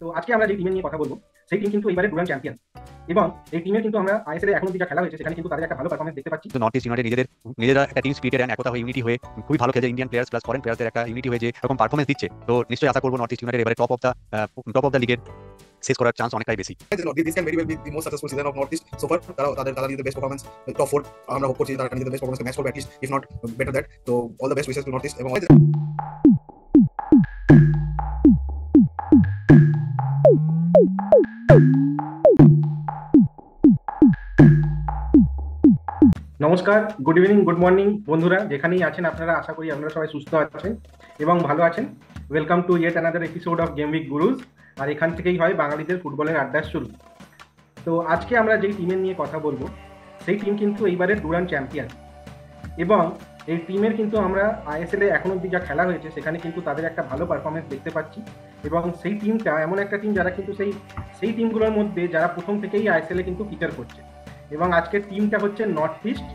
তো আজকে আমরা যে টিমের নিয়ে কথা বলবো সেই টিম কিন্তু এবারে ডুরান্ড চ্যাম্পিয়ন, এবং এই টিমের কিন্তু আমরা আইএসএল এর এখন অব্দি যা খেলা হয়েছে সেখানে কিন্তু তাদের একটা ভালো পারফরমেন্স দেখতে পাচ্ছি। তো নর্থ ইস্ট ইউনাইটেড নিজেরা একটা টিম স্পিরিটেড এন্ড একতা হয়ে ইউনিটি হয়ে খুবই ভালো খেলে ইন্ডিয়ান প্লেয়ার্স প্লাস ফরেন প্লেয়ারদের একটা ইউনিটি হয়ে যে এরকম পারফরমেন্স দিচ্ছে, তো নিশ্চয়ই আশা করবো নর্থ ইস্ট ইউনাইটেড এবারে টপ অফ দ্য লিগের শেষ করার চান্স অনেকটাই বেশি। This can very well be the most successful season of Northeast so far. তারা নিজেদের বেস্ট পারফরমেন্স টপ 4 আমরা হোপ করছি তারা নিজেদের বেস্ট পারফরমেন্স ম্যাচ করবে at least, if not better that. তো all the best wishes to North East. এবং নমস্কার, গুড ইভিনিং, গুড মর্নিং বন্ধুরা, যেখানেই আছেন আপনারা, আশা করি আপনারা সবাই সুস্থ আছেন এবং ভালো আছেন। Welcome to yet another episode of game week gurus. আর এখান থেকেই হয় বাঙালিদের ফুটবলের আড্ডার শুরু। তো আজকে আমরা যেই টিমের নিয়ে কথা বলবো সেই টিম কিন্তু এইবারে ডুরান্ড চ্যাম্পিয়ন, এবং এই টিমের কিন্তু আমরা আইএসএল এ এখন অব্দি যা খেলা হয়েছে সেখানে কিন্তু তাদের একটা ভালো পারফরমেন্স দেখতে পাচ্ছি। এবং সেই টিমটা এমন একটা টিম যারা কিন্তু সেই টিমগুলোর মধ্যে যারা প্রথম থেকেই আইএসএল এ কিন্তু ফিচার করছে। এবং আজকের টিমটা হচ্ছে north east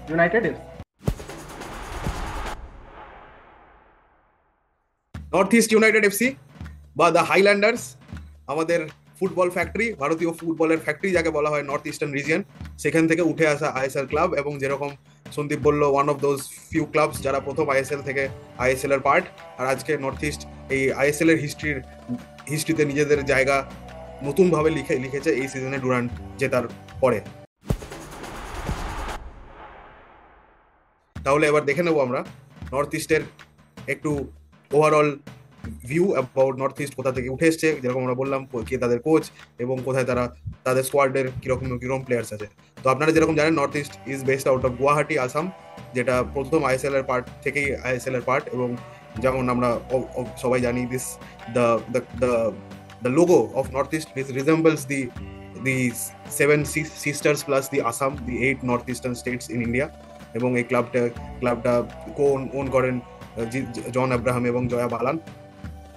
United FC. North east United FC বা দ্য হাইল্যান্ডার্স, আমাদের ফুটবল ফ্যাক্টরি, ভারতীয় ফুটবলের ফ্যাক্টরি যাকে বলা হয় নর্থ ইস্টার্ন রিজিয়ন, সেখান থেকে উঠে আসা আইএসএল ক্লাব। এবং যেরকম সন্দীপ বললো, one of those few clubs যারা প্রথম আইএসএল থেকে আইএসএল এর পার্ট। আর আজকে নর্থ ইস্ট এই আইএসএল এর হিস্ট্রিতে নিজেদের জায়গা নতুনভাবে লিখেছে এই সিজনে ডুরান্ড জেতার পরে। তাহলে এবার দেখে নেবো আমরা নর্থ ইস্টের একটু overall view about north east, কোথা থেকে উঠে এসছে, যেরকম আমরা বললাম কে তাদের কোচ এবং কোথায় তাদের স্কোয়াডের কিরকম প্লেয়ার্স আছে। তো আপনারা যেরকম জানেন, north East is based out of Guwahati, Assam, যেটা প্রথম আইএসএল এর পার্ট থেকেই আইএসএল এর পার্ট। এবং যেমন আমরা সবাই জানি, this the logo of North east resembles the 7 sisters plus the Assam, the 8 north eastern states in India. এবং এই ক্লাবটা ওন করেন জন আব্রাহাম এবং জয়া বালান।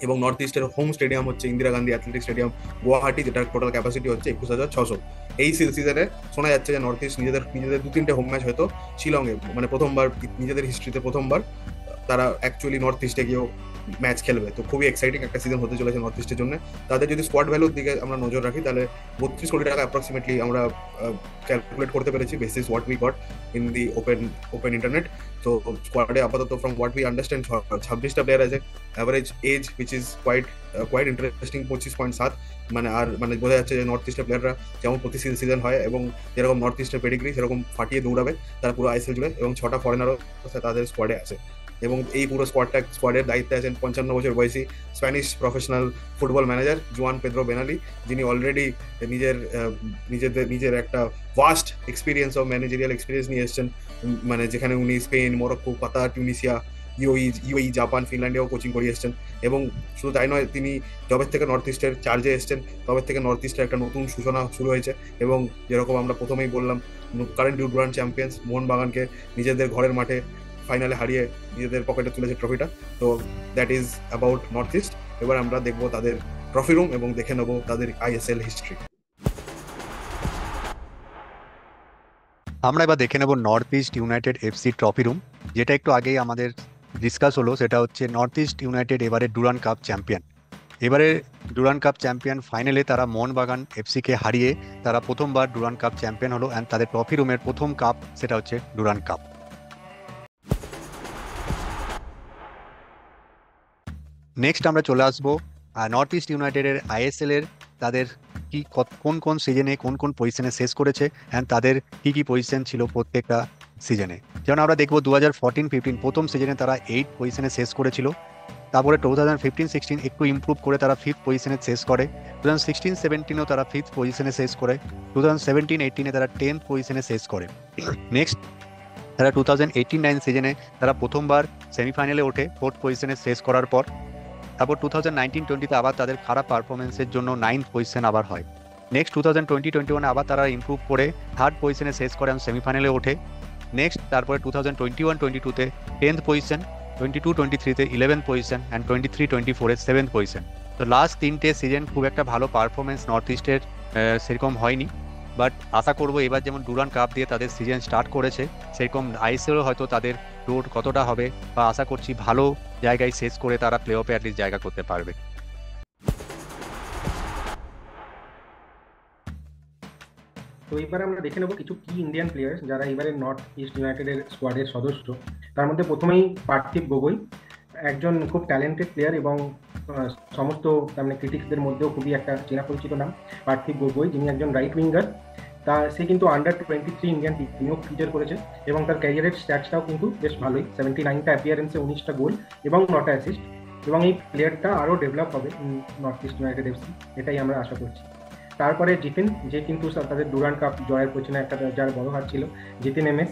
এবং নর্থ ইস্টের হোম স্টেডিয়াম হচ্ছে ইন্দিরা গান্ধী অ্যাথলেটিক স্টেডিয়াম গুয়াহাটি, যেটার টোটাল ক্যাপাসিটি হচ্ছে 21,600। এই সিজনে শোনা যাচ্ছে যে নর্থ ইস্ট নিজেদের 2-3টে হোম ম্যাচ হয়তো শিলংয়ে, মানে প্রথমবার নিজেদের হিস্ট্রিতে প্রথমবার তারা অ্যাকচুয়ালি নর্থ ইস্টে গিয়েও ম্যাচ খেলবে। তো খুবই এক্সাইটিং একটা সিজন হতে চলেছে নর্থ ইস্টের জন্য। তাদের যদি স্কোয়াড ভ্যালুর দিকে আমরা নজর রাখি, তাহলে 32 কোটি টাকা অ্যাপ্রক্সিমেটলি আমরা ক্যালকুলেট করতে পেরেছি, basis what we got in the open internet. তো স্কোয়াডে আপাতত ফ্রম হোয়াট উই আন্ডারস্ট্যান্ড 26টা প্লেয়ার আছে, average age which is quite interesting, 25.7। মানে বোঝা যাচ্ছে যে নর্থ ইস্টের প্লেয়াররা যেমন প্রতি সিজন হয় এবং যেরকম নর্থ ইস্টের পেডিগ্রি সেরকম ফাটিয়ে দৌড়াবে তারা পুরো আইএসএল জুড়ে। এবং 6টা ফরেনারও তাদের স্কোয়াডে আছে। এবং এই পুরো স্কোয়াডের দায়িত্বে আছেন 55 বছর বয়সী স্প্যানিশ প্রফেশনাল ফুটবল ম্যানেজার জুয়ান পেদ্রো বেনালি, যিনি অলরেডি নিজের একটা vast experience of managerial experience নিয়ে এসেছেন। মানে যেখানে উনি স্পেন, মরক্কো, কাতার, টিউনিসিয়া, ইউএই, জাপান, ফিনল্যান্ডেও কোচিং করিয়ে এসেছেন। এবং শুধু তাই নয়, তিনি যবের থেকে নর্থ ইস্টের চার্জে এসেছেন তবে থেকে নর্থ ইস্টের একটা নতুন সূচনা শুরু হয়েছে। এবং যেরকম আমরা প্রথমেই বললাম, কারেন্ট ডুরান্ড চ্যাম্পিয়ন্স মোহনবাগানকে নিজেদের ঘরের মাঠে ফাইনালে হারিয়ে নিজেদের পকেটে তুলেছে ট্রফিটা। তো that is about north east. এবার আমরা দেখবো তাদের ট্রফি রুম এবং দেখে নেবো তাদের আইএসএল হিস্ট্রি। আমরা এবার দেখে নেব north east United FC trophy room, যেটা একটু আগেই আমাদের ডিসকাস হলো। সেটা হচ্ছে নর্থ ইস্ট ইউনাইটেড এবারে ডুরান্ড কাপ চ্যাম্পিয়ন। এবারে ডুরান্ড কাপ চ্যাম্পিয়ন ফাইনালে তারা মোহনবাগান এফসিকে হারিয়ে তারা প্রথমবার ডুরান্ড কাপ চ্যাম্পিয়ন হলো। অ্যান্ড তাদের ট্রফি রুমের প্রথম কাপ সেটা হচ্ছে ডুরান্ড কাপ। নেক্সট আমরা চলে আসবো নর্থ ইস্ট ইউনাইটেডের আইএসএল এর তাদের কোন সিজনে কোন পজিশনে শেষ করেছে, অ্যান্ড তাদের কি পজিশন ছিল প্রত্যেকটা সিজনে। যেমন আমরা দেখবো 2014-15 প্রথম সিজনে তারা 8 পজিশনে শেষ করেছিল। তারপরে 2015-16 একটু ইমপ্রুভ করে তারা 5th পজিশনে শেষ করে। 2016-17ও তারা 5th পজিশনে শেষ করে। 2017-18 তারা 10th পজিশনে শেষ করে। নেক্সট তারা 2018-19 সিজনে তারা প্রথমবার সেমিফাইনালে ওঠে 4th পজিশনে শেষ করার পর। তারপর 2019-20 আবার তাদের খারাপ পারফরমেন্সের জন্য 9th পজিশন আবার হয়। নেক্সট 2020-21 আবার তারা ইমপ্রুভ করে 3rd পজিশনে শেষ করে এবং সেমিফাইনালে ওঠে। নেক্সট তারপরে 2021-22 10th position, 22-23 11th position, and 23-24 7th position. তো লাস্ট 3টে সিজন খুব একটা ভালো পারফরমেন্স নর্থ ইস্টের সেরকম হয়নি। বাট আশা করবো এবার যেমন ডুরান্ড কাপ দিয়ে তাদের সিজন স্টার্ট করেছে, সেরকম আইএসএলও হয়তো তাদের রোড কতটা হবে, বা আশা করছি ভালো জায়গায় শেষ করে তারা প্লে অফে অ্যাটলিস্ট জায়গা করতে পারবে। তো এবারে আমরা দেখে নেবো কিছু কি ইন্ডিয়ান প্লেয়ার্স যারা এবারে নর্থ ইস্ট ইউনাইটেডের স্কোয়াডের সদস্য। তার মধ্যে প্রথমেই পার্থিব গগৈ, একজন খুব ট্যালেন্টেড প্লেয়ার এবং সমস্ত মানে ক্রিটিক্সদের মধ্যেও খুবই একটা চেনা পরিচিত নাম পার্থিব গগৈ, যিনি একজন রাইট উইঙ্গার। সে কিন্তু আন্ডার 23 ইন্ডিয়ান টিমেও ফিচার করেছে এবং তার ক্যারিয়ারের স্ট্যাটসটাও কিন্তু বেশ ভালোই, 79টা অ্যাপিয়ারেন্সে 19টা গোল এবং 9টা অ্যাসিস্ট। এবং এই প্লেয়ারটা আরও ডেভেলপ হবে নর্থ ইস্ট ইউনাইটেড এফসি, এটাই আমরা আশা করছি। তারপরে জিতিন, যে কিন্তু তাদের ডুরান্ড কাপ জয়ের পেছনে একটা যার বড় হাত ছিল, জিতিন এমএস।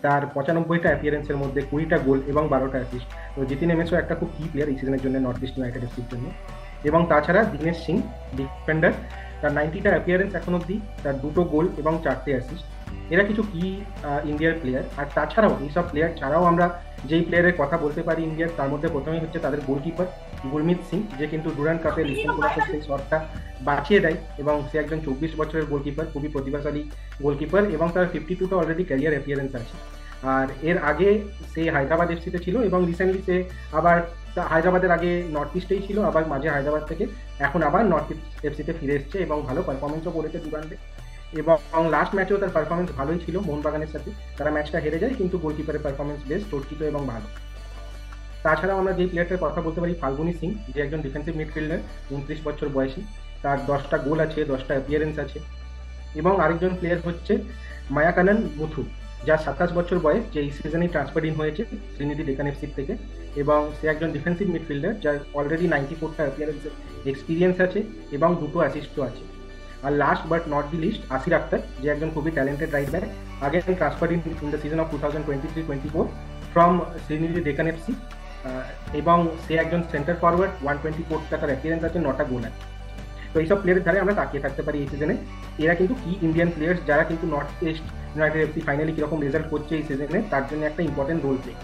তার 95টা অ্যাপিয়ারেন্সের মধ্যে 20টা গোল এবং 12টা অ্যাসিস্ট। তো জিতিন এমএসও একটা খুব কি প্লেয়ার এই সিজনের জন্য নর্থ ইস্ট ইউনাইটেড এফসির জন্য। এবং তাছাড়া দিনেশ সিং, ডিফেন্ডার, তার 90টা অ্যাপিয়ারেন্স এখন অব্দি, তার 2টো গোল এবং 4টে অ্যাসিস্ট। এরা কিছু কি ইন্ডিয়ার প্লেয়ার। আর তাছাড়াও এইসব প্লেয়ার ছাড়াও আমরা যেই প্লেয়ারের কথা বলতে পারি ইন্ডিয়ার, তার মধ্যে প্রথমেই হচ্ছে তাদের গোলকিপার গুরমিত সিং, যে কিন্তু ডুরান্ড কাপে লিস্টন কোলাসের সেই শটটা বাঁচিয়ে দেয় এবং সে একজন 24 বছরের গোলকিপার, খুবই প্রতিভাশালী গোলকিপার এবং তার 52টা অলরেডি ক্যারিয়ার অ্যাপিয়ারেন্স আছে। আর এর আগে সে হায়দ্রাবাদ এফসিতে ছিল এবং রিসেন্টলি সে আবার হায়দ্রাবাদের আগে নর্থ ইস্টেই ছিল, আবার মাঝে হায়দ্রাবাদ থেকে এখন আবার নর্থ ইস্ট এফসিতে ফিরে এসছে এবং ভালো পারফরমেন্সও করেছে ডুরান্ডে। এবং লাস্ট ম্যাচেও তার পারফরমেন্স ভালোই ছিল মোহনবাগানের সাথে, তারা ম্যাচটা হেরে যায় কিন্তু গোলকিপারের পারফরমেন্স বেশ চর্চিত এবং ভালো। তাছাড়াও আমরা যে প্লেয়ারটার কথা বলতে পারি ফাল্গুনি সিং, যে একজন ডিফেন্সিভ মিডফিল্ডার, 29 বছর বয়সী, তার 10টা গোল আছে, 10টা অ্যাপিয়ারেন্স আছে। এবং আরেকজন প্লেয়ার হচ্ছে মায়াকানন মুথু, যার 27 বছর বয়স, যে এই সিজনেই ট্রান্সফার ইন হয়েছে শ্রীনিধি ডেকান এফসি থেকে। এবং সে একজন ডিফেন্সিভ মিডফিল্ডার, যার অলরেডি 94টা অ্যাপিয়ারেন্সের এক্সপিরিয়েন্স আছে এবং 2টো অ্যাসিস্টও আছে। আর last but not the least Asir Akhtar, যে একজন খুবই ট্যালেন্টেড রাইট ব্যাক, আগে transfer in the season of 2023-24 from Sreenidi Deccan FC. এবং সে একজন সেন্টার ফরওয়ার্ড, 124টা তার অ্যাপিয়ারেন্স আছে, 9টা গোল আছে। তো এইসব প্লেয়ারের ধারে আমরা তাকিয়ে থাকতে পারি এই সিজনে। এরা কিন্তু কি ইন্ডিয়ান প্লেয়ার্স যারা কিন্তু north east United FC finally কিরকম রেজাল্ট করছে এই সিজনে, তার জন্য একটা ইম্পর্টেন্ট রোল প্লে।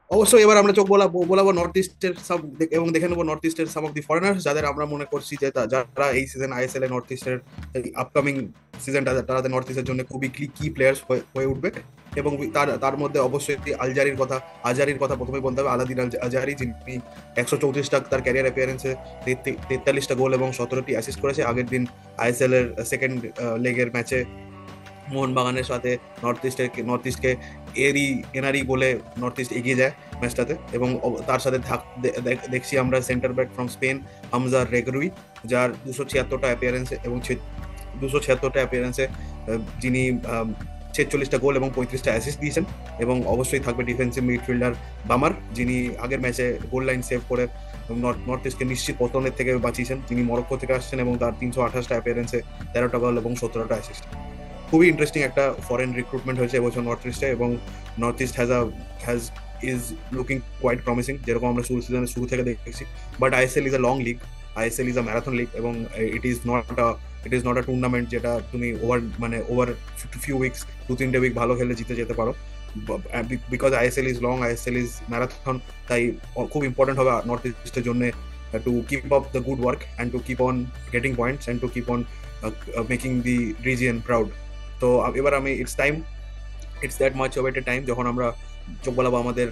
অবশ্যই এবার আমরা চোখ বোলাবো নর্থ ইস্টের সব এবং দেখে নেবো নর্থ ইস্টের সাম অফ দি ফরেনার্স, যাদের আমরা মনে করছি যে যারা এই সিজন আইএসএল এ নর্থ ইস্টের আপকামিং সিজনটা তারা নর্থ ইস্টের জন্য খুবই কি প্লেয়ার্স হয়ে উঠবে। এবং তার মধ্যে অবশ্যই আজারির কথা প্রথমে বলতে হবে। আলাদিন আজারি, যিনি 134টা তার ক্যারিয়ার অ্যাপিয়ারেন্সে 43টা গোল এবং 17টি অ্যাসিস্ট করেছে। আগের দিন আইএসএল এর সেকেন্ড লেগের ম্যাচে মোহনবাগানের সাথে নর্থ ইস্টকে এনারি গোলে নর্থ ইস্ট এগিয়ে যায় ম্যাচটাতে। এবং তার সাথে দেখছি আমরা centre back from Spain Hamza Regragui, যার 276টা অ্যাপিয়ারেন্সে এবং 276টা অ্যাপিয়ারেন্সে যিনি 46টা গোল এবং 35টা অ্যাসিস্ট দিয়েছেন। এবং অবশ্যই থাকবে ডিফেন্সিভ মিডফিল্ডার বামার, যিনি আগের ম্যাচে গোল লাইন সেভ করে নর্থ ইস্টকে নিশ্চিত পতনের থেকে বাঁচিয়েছেন, যিনি মরক্কো থেকে আসছেন এবং তার 328টা অ্যাপিয়ারেন্সে 13টা গোল এবং 17টা অ্যাসিস্ট। খুবই ইন্টারেস্টিং একটা ফরেন রিক্রুটমেন্ট হয়েছে এবছর নর্থ ইস্টে এবং North East is looking quite promising, যেরকম আমরা সিজনের শুরু থেকে দেখেছি। But ISL is a long league, ISL is a marathon league এবং it is not a tournament যেটা তুমি ওভার ফিউ উইকস 2-3টে উইক ভালো খেলে জিতে যেতে পারো। Because ISL is long, ISL is marathon, তাই খুব ইম্পর্টেন্ট হবে নর্থ ইস্টের জন্য to keep up the good work and to keep on getting points and to keep on making the region proud. তো এবার it's that much of A time যখন আমরা চোখ বলাবো আমাদের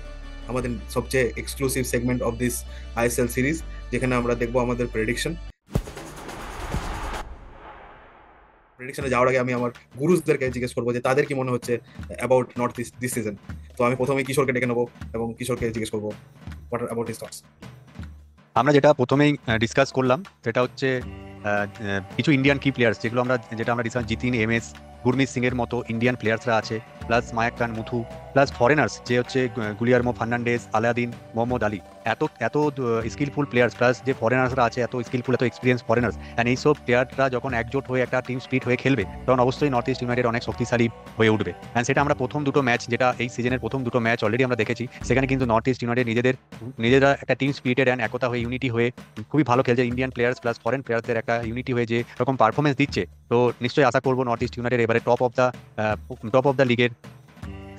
সবচেয়ে exclusive segment of this ISL series, যেখানে আমরা দেখবো আমাদের প্রেডিকশনে যাওয়ার আগে আমি আমার গুরুজদেরকে জিজ্ঞেস করবো যে তাদের কি মনে হচ্ছে about north east this season. তো আমি প্রথমে কিশোরকে ডেকে নেবো এবং কিশোরকে জিজ্ঞেস করবো হোয়াট অ্যাবাউট হিজ থটস। আমরা যেটা প্রথমেই ডিসকাস করলাম সেটা হচ্ছে কিছু ইন্ডিয়ান কি প্লেয়ার্স যেটা আমরা জিতিন এমএস গুরমিত সিং এর মতো ইন্ডিয়ান প্লেয়ার্সরা আছে, প্লাস মায়াকান মুথু, প্লাস ফরেনার্স যে হচ্ছে গুলিয়ার্মো ফার্নান্ডেজ, আলাদিন, মোহাম্মদ আলী, এত স্কিলফুল প্লেয়ার্স, প্লাস যে ফরেনার্সরা আছে এত স্কিলফুল, এত এক্সপিরিয়েন্স ফরেনার্স। অ্যান্ড এইসব প্লেয়াররা যখন একজোট হয়ে একটা টিম স্পিরিট হয়ে খেলবে তখন অবশ্যই নর্থ ইস্ট ইউনাইটেড অনেক শক্তিশালী হয়ে উঠবে। অ্যান্ড সেটা আমরা প্রথম দুটো ম্যাচ, যেটা এই সিজনের প্রথম দুটো ম্যাচ অলরেডি আমরা দেখেছি, সেখানে কিন্তু নর্থ ইস্ট ইউনাইটেড নিজেরা একটা টিম স্পিরিটেড অ্যান্ড একতা হয়ে ইউনিটি হয়ে খুবই ভালো খেলছে। ইন্ডিয়ান প্লেয়ার্স প্লাস ফরেন প্লেয়ারদের একটা ইউনিটি হয়ে যে রকম পারফরমেন্স দিচ্ছে, তো নিশ্চয়ই আশা করবো নর্থ ইস্ট ইউনাইটেড এবারে টপ অফ দ্য লিগের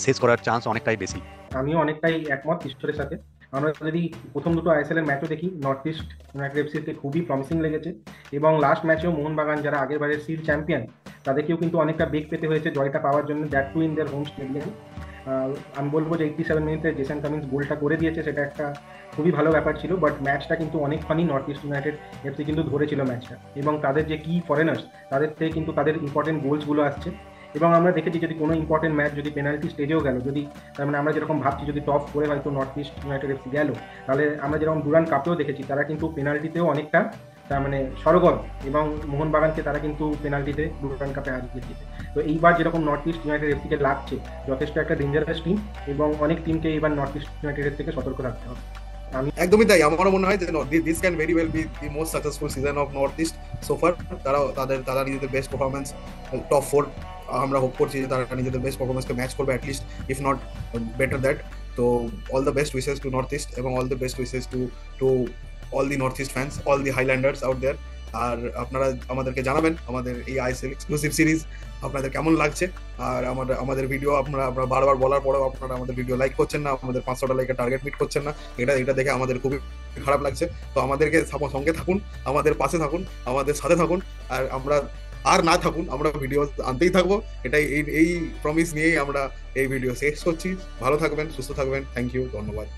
শেষ করার চান্স অনেকটাই বেশি। আমিও অনেকটাই একমত কিশোরের সাথে। আমরা যদি প্রথম দুটো আইএসএল এর ম্যাচও দেখি, নর্থ ইস্ট ইউনাইটেড এফসিকে খুবই প্রমিসিং লেগেছে এবং লাস্ট ম্যাচেও মোহনবাগান, যারা আগের বারের সিল চ্যাম্পিয়ন, তাদেরকেও কিন্তু অনেকটা বেগ পেতে হয়েছে জয়টা পাওয়ার জন্য, that too in their home stadium. আমি বলবো যে 87 মিনিটে জেসন কামিন্স গোলটা করে দিয়েছে, সেটা একটা খুবই ভালো ব্যাপার ছিল। বাট ম্যাচটা কিন্তু অনেকখানি নর্থ ইস্ট ইউনাইটেড এফসি কিন্তু ধরেছিল ম্যাচটা, এবং তাদের যে কি ফরেনার্স, তাদের থেকে কিন্তু তাদের ইম্পর্টেন্ট গোলসগুলো আসছে। এবং আমরা দেখেছি যদি কোনো ইম্পর্টেন্ট ম্যাচ যদি পেনাল্টি স্টেজেও গেল, যদি তার মানে আমরা যেরকম ভাবছি যদি টপ করে হয়তো নর্থ ইস্ট ইউনাইটেড এফসি গেল, তাহলে আমরা যেরকম ডুরান্ড কাপেও দেখেছি তারা কিন্তু পেনাল্টিতেও অনেকটা তার মানে সরগর, এবং মোহনবাগানকে তারা কিন্তু পেনাল্টিতে ডুরান্ড কাপে হারিয়ে দিয়েছে। তো এইবার যেরকম নর্থ ইস্ট ইউনাইটেড এফসিকে লাগছে, যথেষ্ট একটা ডেঞ্জারাস টিম, এবং অনেক টিমকে এবার নর্থ ইস্ট ইউনাইটেডের থেকে সতর্ক থাকতে হবে। আমি একদমই তাই, আমারও মনে হয় যে this can very well be the most successful season of North East so far. তারা নিজেদের বেস্ট পারফরমেন্স, টপ 4 আমরা হোপ করছি যে তারা নিজেদের বেস্ট পারফরমেন্সকে ম্যাচ করবে at least, if not better that. তো all the best wishes to North East, এবং all the best wishes to all the North East fans, all the Highlanders out there. আর আপনারা আমাদেরকে জানাবেন আমাদের এই আইএসএল এক্সক্লুসিভ সিরিজ আপনাদের কেমন লাগছে। আর আমাদের ভিডিও আপনারা বারবার বলার পরেও আপনারা আমাদের ভিডিও লাইক করছেন না, আমাদের 500টা লাইকের টার্গেট মিট করছেন না, এটা দেখে আমাদের খুবই খারাপ লাগছে। তো আমাদেরকে সঙ্গে থাকুন, আমাদের পাশে থাকুন, আমাদের সাথে থাকুন, আর আমরা আর না থাকুন, আমরা ভিডিও আনতেই থাকবো। এটাই এই প্রমিস নিয়েই আমরা এই ভিডিও শেষ করছি। ভালো থাকবেন, সুস্থ থাকবেন, থ্যাংক ইউ, ধন্যবাদ।